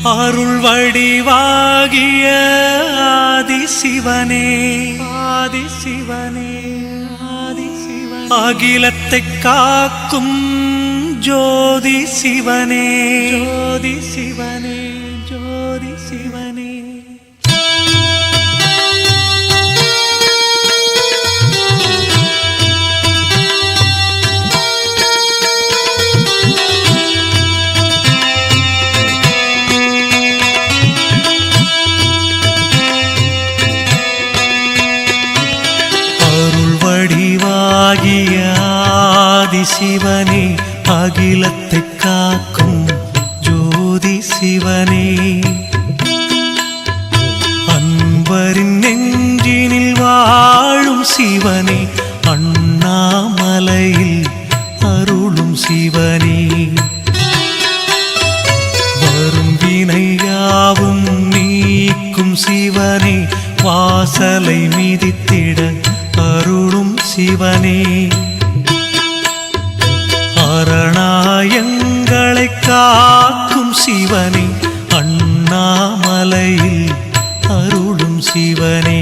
அருள் வடிவாகிய ஆதிசிவனே ஆதிசிவனே ஆதிசிவனே அகிலத்தை காக்கும் ஜோதி சிவனே ஜோதி சிவனே ஜோதி சிவனே வடிவாகிய ஆதிசிவனே அகிலத்தை காக்கும் ஜோதி சிவனே அன்பரின் நெஞ்சினில் வாழும் சிவனே அண்ணாமலையில் அருளும் சிவனே வரும் வினையாவும் நீக்கும் சிவனே வாசலை மிதித்திட அருளும் சிவனே அரணாயங்களை காக்கும் சிவனே அண்ணாமலையில் அருளும் சிவனே